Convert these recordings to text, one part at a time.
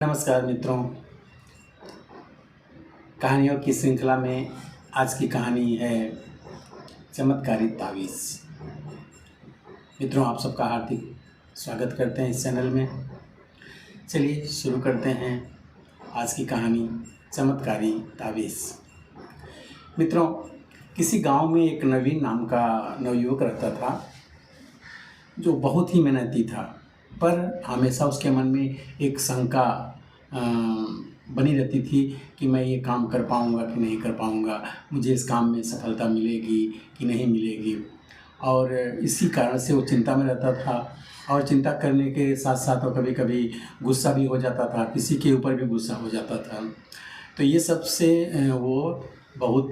नमस्कार मित्रों, कहानियों की श्रृंखला में आज की कहानी है चमत्कारी तावीज़। मित्रों, आप सबका हार्दिक स्वागत करते हैं इस चैनल में। चलिए शुरू करते हैं आज की कहानी चमत्कारी तावीज़। मित्रों, किसी गांव में एक नवीन नाम का नवयुवक रहता था जो बहुत ही मेहनती था, पर हमेशा उसके मन में एक शंका बनी रहती थी कि मैं ये काम कर पाऊँगा कि नहीं कर पाऊँगा, मुझे इस काम में सफलता मिलेगी कि नहीं मिलेगी। और इसी कारण से वो चिंता में रहता था और चिंता करने के साथ साथ वो कभी कभी गुस्सा भी हो जाता था, किसी के ऊपर भी गुस्सा हो जाता था। तो ये सब से वो बहुत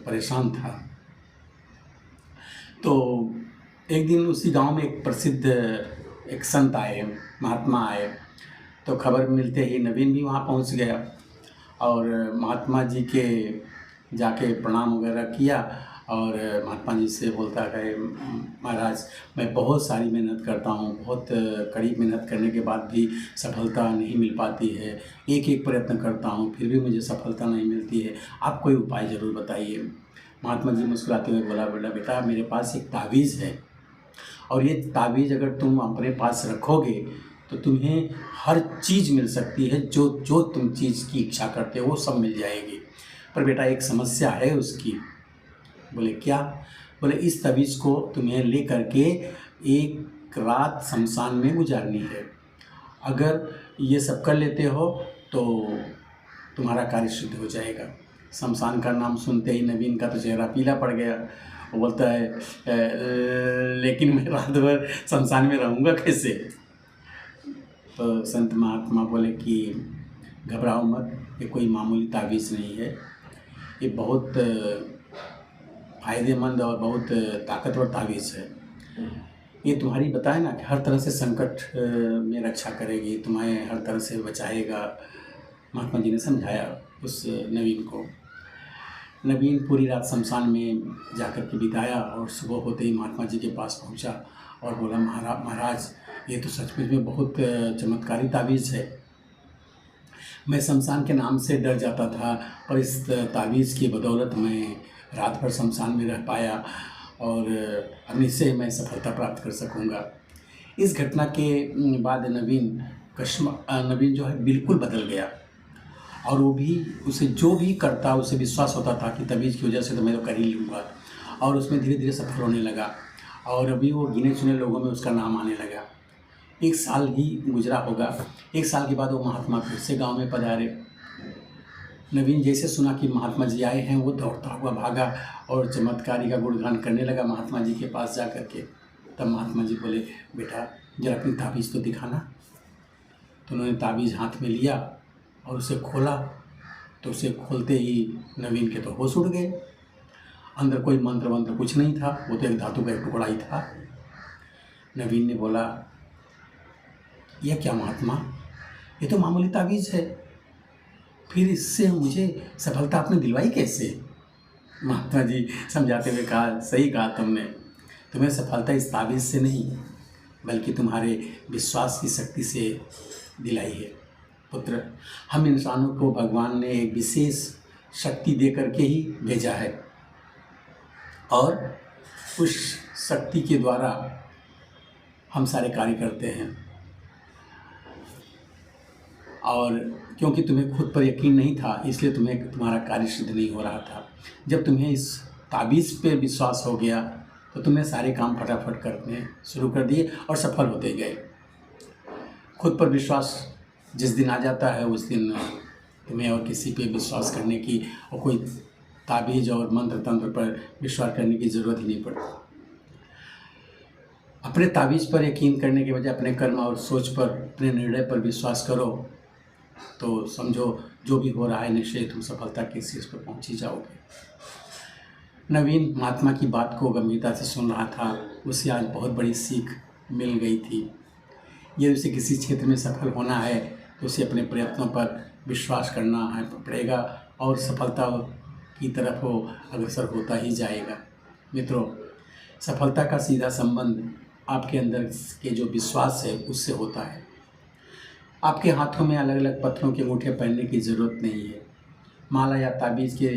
परेशान था। तो एक दिन उसी गांव में एक प्रसिद्ध एक संत आए, महात्मा आए। तो खबर मिलते ही नवीन भी वहाँ पहुँच गया और महात्मा जी के जाके प्रणाम वगैरह किया और महात्मा जी से बोलता है, महाराज मैं बहुत सारी मेहनत करता हूँ, बहुत कड़ी मेहनत करने के बाद भी सफलता नहीं मिल पाती है, एक एक प्रयत्न करता हूँ फिर भी मुझे सफलता नहीं मिलती है, आप कोई उपाय ज़रूर बताइए। महात्मा जी मुस्कुराते हुए बोला, बेटा मेरे पास एक तावीज़ है और ये तावीज़ अगर तुम अपने पास रखोगे तो तुम्हें हर चीज़ मिल सकती है, जो जो तुम चीज़ की इच्छा करते हो वो सब मिल जाएगी। पर बेटा एक समस्या है उसकी। बोले क्या? बोले इस तावीज़ को तुम्हें ले करके एक रात शमशान में गुजारनी है। अगर ये सब कर लेते हो तो तुम्हारा कार्य सिद्ध हो जाएगा। शमशान का नाम सुनते ही नवीन का तो चेहरा पीला पड़ गया। वो बोलता है लेकिन मैं रात भर शमशान में रहूँगा कैसे? तो संत महात्मा बोले कि घबराओ मत, ये कोई मामूली तावीज़ नहीं है, ये बहुत फ़ायदेमंद और बहुत ताकतवर तावीज़ है। ये तुम्हारी बताए ना कि हर तरह से संकट में रक्षा करेगी, तुम्हें हर तरह से बचाएगा। महात्मा जी ने समझाया उस नवीन को। नवीन पूरी रात शमशान में जाकर के बिताया और सुबह होते ही महात्मा जी के पास पहुंचा और बोला, महाराज ये तो सचमुच में बहुत चमत्कारी तावीज़ है। मैं शमशान के नाम से डर जाता था, पर इस तावीज़ की बदौलत मैं रात भर शमशान में रह पाया और अब निश्चय मैं सफलता प्राप्त कर सकूंगा। इस घटना के बाद नवीन जो है बिल्कुल बदल गया और वो भी उसे जो भी करता उसे विश्वास होता था कि तावीज़ की वजह से तो मैं तो कर ही लूँगा, और उसमें धीरे धीरे सफल होने लगा और अभी वो गिने चुने लोगों में उसका नाम आने लगा। एक साल ही गुजरा होगा। एक साल के बाद वो महात्मा फिर से गांव में पधारे। नवीन जैसे सुना कि महात्मा जी आए हैं, वो दौड़ता हुआ भागा और चमत्कारी का गुणगान करने लगा महात्मा जी के पास जा कर के। तब महात्मा जी बोले, बेटा जरा अपनी तावीज़ तो दिखाना। तो उन्होंने तावीज़ हाथ में लिया और उसे खोला। तो उसे खोलते ही नवीन के तो होश उड़ गए। अंदर कोई मंत्र वंत्र कुछ नहीं था, वो तो एक धातु का एक टुकड़ा ही था। नवीन ने बोला, यह क्या महात्मा, ये तो मामूली तावीज़ है, फिर इससे मुझे सफलता आपने दिलवाई कैसे? महात्मा जी समझाते हुए कहा, सही कहा तुमने, तुम्हें सफलता इस तावीज़ से नहीं बल्कि तुम्हारे विश्वास की शक्ति से दिलाई है। पुत्र, हम इंसानों को भगवान ने एक विशेष शक्ति दे करके ही भेजा है और उस शक्ति के द्वारा हम सारे कार्य करते हैं। और क्योंकि तुम्हें खुद पर यकीन नहीं था इसलिए तुम्हारा कार्य सिद्ध नहीं हो रहा था। जब तुम्हें इस तावीज़ पे विश्वास हो गया तो तुमने सारे काम फटाफट करने शुरू कर दिए और सफल होते गए। खुद पर विश्वास जिस दिन आ जाता है उस दिन तुम्हें और किसी पे विश्वास करने की और कोई तावीज़ और मंत्र तंत्र पर विश्वास करने की ज़रूरत ही नहीं पड़ती। अपने तावीज़ पर यकीन करने के बजाय अपने कर्म और सोच पर, अपने निर्णय पर विश्वास करो तो समझो जो भी हो रहा है निश्चय तुम सफलता के शीर्ष पर पहुंच ही जाओगे। नवीन महात्मा की बात को गंभीरता से सुन रहा था। उसे आज बहुत बड़ी सीख मिल गई थी। ये उसे किसी क्षेत्र में सफल होना है तो उसे अपने प्रयत्नों पर विश्वास करना है पड़ेगा और सफलता की तरफ वो अग्रसर होता ही जाएगा। मित्रों, सफलता का सीधा संबंध आपके अंदर के जो विश्वास है उससे होता है। आपके हाथों में अलग अलग पत्थरों के अंगूठे पहनने की ज़रूरत नहीं है, माला या ताबीज़ की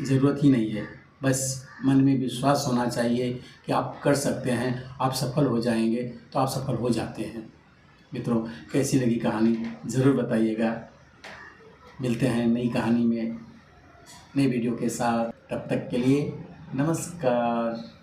ज़रूरत ही नहीं है। बस मन में विश्वास होना चाहिए कि आप कर सकते हैं, आप सफल हो जाएंगे, तो आप सफल हो जाते हैं। मित्रों, कैसी लगी कहानी ज़रूर बताइएगा। मिलते हैं नई कहानी में, नई वीडियो के साथ। तब तक के लिए नमस्कार।